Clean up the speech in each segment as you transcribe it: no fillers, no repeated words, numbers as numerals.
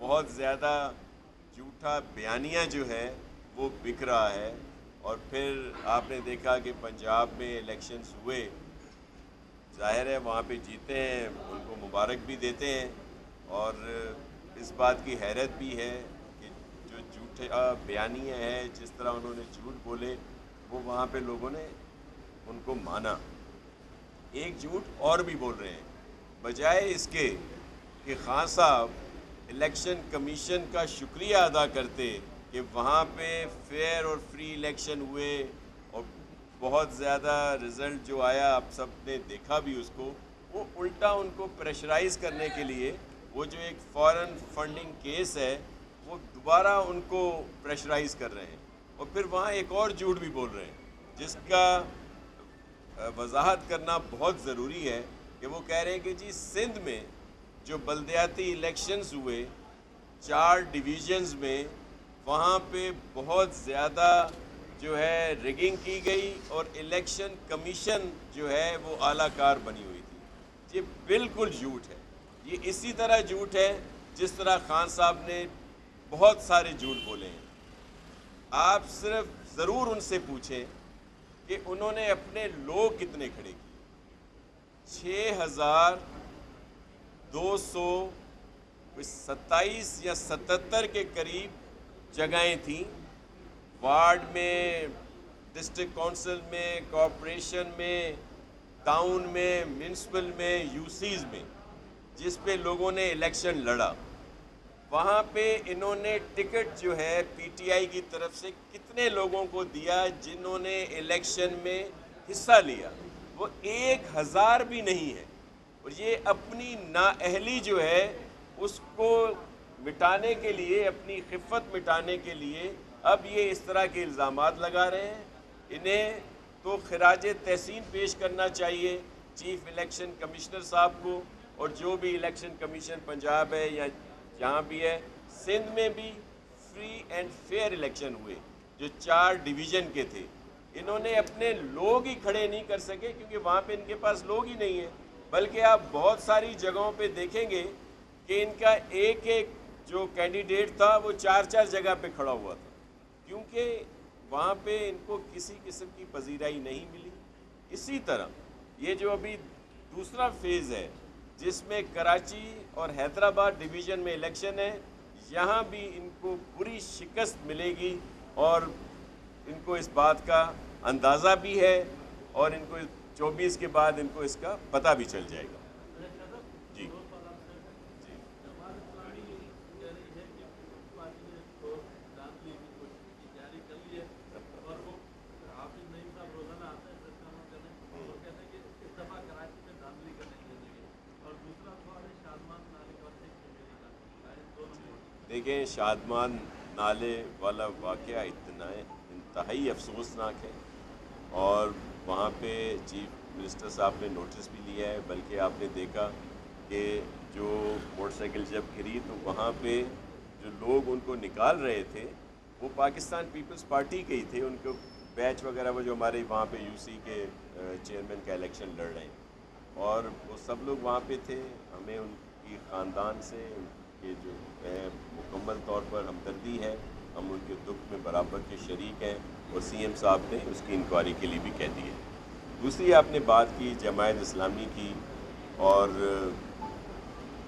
बहुत ज़्यादा झूठा बयानिया जो है वो बिक रहा है। और फिर आपने देखा कि पंजाब में इलेक्शंस हुए, जाहिर है वहाँ पे जीते हैं, उनको मुबारक भी देते हैं। और इस बात की हैरत भी है कि जो झूठा बयानिया है, जिस तरह उन्होंने झूठ बोले, वो वहाँ पे लोगों ने उनको माना। एक झूठ और भी बोल रहे हैं, बजाय इसके कि खान साहब इलेक्शन कमीशन का शुक्रिया अदा करते कि वहाँ पे फेयर और फ्री इलेक्शन हुए और बहुत ज़्यादा रिज़ल्ट जो आया आप सब ने देखा भी उसको, वो उल्टा उनको प्रेशराइज़ करने के लिए वो जो एक फॉरेन फंडिंग केस है वो दोबारा उनको प्रेशराइज़ कर रहे हैं। और फिर वहाँ एक और झूठ भी बोल रहे हैं जिसका वजाहत करना बहुत ज़रूरी है कि वो कह रहे हैं कि जी सिंध में जो बलदियाती इलेक्शंस हुए 4 डिवीज़न्स में, वहाँ पे बहुत ज़्यादा जो है रिगिंग की गई और इलेक्शन कमीशन जो है वो आलाकार बनी हुई थी। ये बिल्कुल झूठ है। ये इसी तरह झूठ है जिस तरह खान साहब ने बहुत सारे झूठ बोले हैं। आप सिर्फ ज़रूर उनसे पूछें कि उन्होंने अपने लोग कितने खड़े किए। 6,227 या 77 के करीब जगहें थीं, वार्ड में, डिस्ट्रिक्ट काउंसिल में, कॉरपोरेशन में, टाउन में, म्यूनसिपल में, यूसीज में, जिस पे लोगों ने इलेक्शन लड़ा। वहाँ पे इन्होंने टिकट जो है पीटीआई की तरफ से कितने लोगों को दिया जिन्होंने इलेक्शन में हिस्सा लिया, वो 1000 भी नहीं है। और ये अपनी नाअहली जो है उसको मिटाने के लिए, अपनी खिफ़त मिटाने के लिए अब ये इस तरह के इल्ज़ामात लगा रहे हैं। इन्हें तो खिराज तहसीन पेश करना चाहिए चीफ इलेक्शन कमिश्नर साहब को, और जो भी इलेक्शन कमीशन पंजाब है या जहाँ भी है, सिंध में भी फ्री एंड फेयर इलेक्शन हुए जो 4 डिवीज़न के थे। इन्होंने अपने लोग ही खड़े नहीं कर सके क्योंकि वहाँ पे इनके पास लोग ही नहीं है। बल्कि आप बहुत सारी जगहों पे देखेंगे कि इनका एक एक जो कैंडिडेट था वो 4-4 जगह पे खड़ा हुआ था, क्योंकि वहाँ पे इनको किसी किस्म की पजीराई नहीं मिली। इसी तरह ये जो अभी दूसरा फेज़ है जिसमें कराची और हैदराबाद डिवीज़न में इलेक्शन है, यहाँ भी इनको बुरी शिकस्त मिलेगी और इनको इस बात का अंदाज़ा भी है और इनको 24 के बाद इनको इसका पता भी चल जाएगा। जी जी देखें, शादमान नाले वाला वाक़या इतना इंतहाई अफसोसनाक है और वहाँ पे चीफ मिनिस्टर साहब ने नोटिस भी लिया है। बल्कि आपने देखा कि जो मोटरसाइकिल जब गिरी तो वहाँ पे जो लोग उनको निकाल रहे थे वो पाकिस्तान पीपल्स पार्टी के ही थे, उनको बैच वगैरह वो जो हमारे वहाँ पे यूसी के चेयरमैन का इलेक्शन लड़ रहे हैं और वो सब लोग वहाँ पे थे। हमें उनकी ख़ानदान से उनके जो है मुकम्मल तौर पर हमदर्दी है, हम उनके दुख में बराबर के शरीक हैं और सीएम साहब ने उसकी इंक्वायरी के लिए भी कह दी है। दूसरी आपने बात की जमायत इस्लामी की और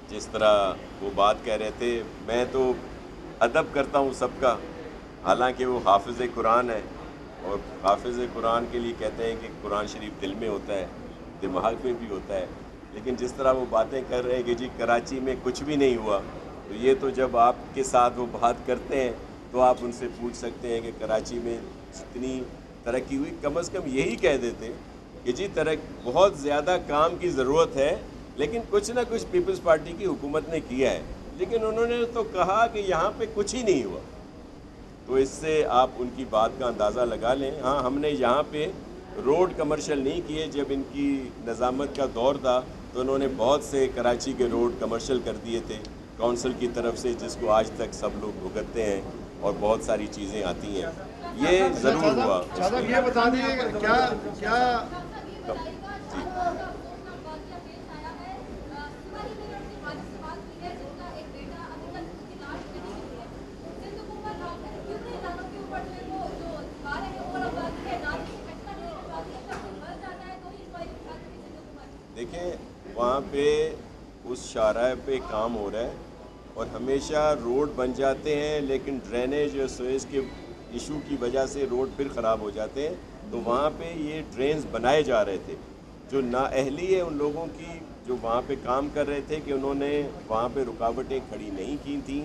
जिस तरह वो बात कह रहे थे, मैं तो अदब करता हूँ सबका, हालांकि वो हाफिज़ कुरान है और हाफिज़ कुरान के लिए कहते हैं कि कुरान शरीफ दिल में होता है, दिमाग में भी होता है। लेकिन जिस तरह वो बातें कर रहे हैं कि जी कराची में कुछ भी नहीं हुआ, तो ये तो जब आपके साथ वो बात करते हैं तो आप उनसे पूछ सकते हैं कि कराची में जितनी तरक्की हुई, कम से कम यही कह देते कि जी बहुत ज़्यादा काम की ज़रूरत है, लेकिन कुछ ना कुछ पीपल्स पार्टी की हुकूमत ने किया है। लेकिन उन्होंने तो कहा कि यहाँ पे कुछ ही नहीं हुआ, तो इससे आप उनकी बात का अंदाज़ा लगा लें। हाँ, हमने यहाँ पे रोड कमर्शियल नहीं किए, जब इनकी नज़ामत का दौर था तो उन्होंने बहुत से कराची के रोड कमर्शियल कर दिए थे काउंसिल की तरफ से, जिसको आज तक सब लोग भुगतते हैं और बहुत सारी चीज़ें आती हैं। ये ज़रूर हुआ। ये बता दीजिए क्या क्या जी पे उस शाहराह पे काम हो रहा है और हमेशा रोड बन जाते हैं, लेकिन ड्रेनेज और स्वेज के इशू की वजह से रोड फिर ख़राब हो जाते हैं। तो वहाँ पे ये ड्रेन्स बनाए जा रहे थे। जो नाअहली है उन लोगों की जो वहाँ पे काम कर रहे थे कि उन्होंने वहाँ पे रुकावटें खड़ी नहीं की थी,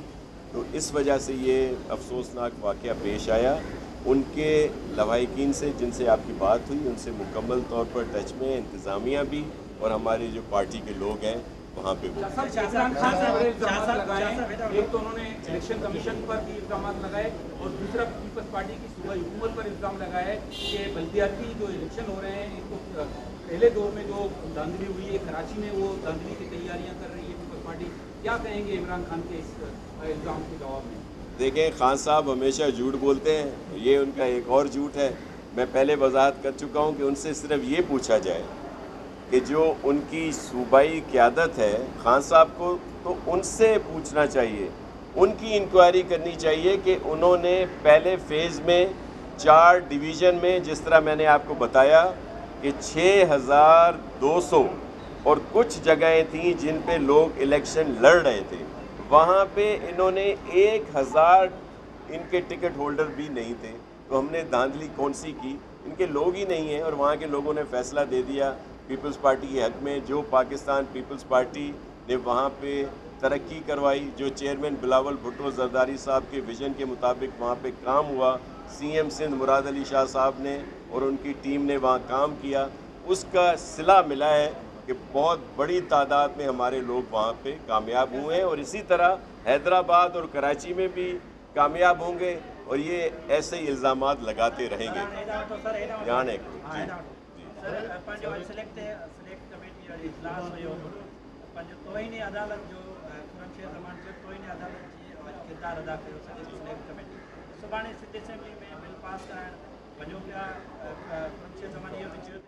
तो इस वजह से ये अफसोसनाक वाक़या पेश आया। उनके लवाहिकीन से जिनसे आपकी बात हुई उनसे मुकम्मल तौर पर टच में इंतज़ामिया भी और हमारी जो पार्टी के लोग हैं वहाँ पे वो। इमरान खान से बड़े इल्जाम लगाए। एक तो उन्होंने इलेक्शन कमीशन पर भी इल्जाम लगाए और दूसरा पीपल्स पार्टी की सूबाई हुकूमत पर इल्जाम लगाया है कि बल्दियाती जो इलेक्शन हो रहे हैं इनको पहले दौर में जो धांधली हुई है कराची में, वो धांधली की तैयारियां कर रही है पीपल्स पार्टी। क्या कहेंगे इमरान खान के इस इल्ज़ाम के जवाब में? देखें, खान साहब हमेशा झूठ बोलते हैं, ये उनका एक और झूठ है। मैं पहले वजाहत कर चुका हूँ कि उनसे सिर्फ ये पूछा जाए कि जो उनकी सूबाई क़यादत है खान साहब को, तो उनसे पूछना चाहिए, उनकी इंक्वायरी करनी चाहिए कि उन्होंने पहले फ़ेज़ में 4 डिवीज़न में, जिस तरह मैंने आपको बताया कि 6200 और कुछ जगहें थीं जिन पे लोग इलेक्शन लड़ रहे थे, वहाँ पे इन्होंने 1000 इनके टिकट होल्डर भी नहीं थे। तो हमने धांधली कौन सी की? इनके लोग ही नहीं हैं और वहाँ के लोगों ने फ़ैसला दे दिया पीपल्स पार्टी के हक़ में। जो पाकिस्तान पीपल्स पार्टी ने वहाँ पे तरक्की करवाई, जो चेयरमैन बिलावल भुट्टो जरदारी साहब के विज़न के मुताबिक वहाँ पे काम हुआ, सीएम सिंध मुराद अली शाह साहब ने और उनकी टीम ने वहाँ काम किया, उसका सिला मिला है कि बहुत बड़ी तादाद में हमारे लोग वहाँ पे कामयाब हुए हैं और इसी तरह हैदराबाद और कराची में भी कामयाब होंगे और ये ऐसे ही इल्ज़ामात लगाते रहेंगे। ध्यान है तोहिनी अदालत जो खुरमशेद ज़मान जो तोहिनी अदालत जी किरदार अदा कयो सिलेक्ट कमेटी सुभाणे सिटी असेंबली में बिल पास कराइण वञो पिया। खुरमशेद ज़मान इहो बि चयो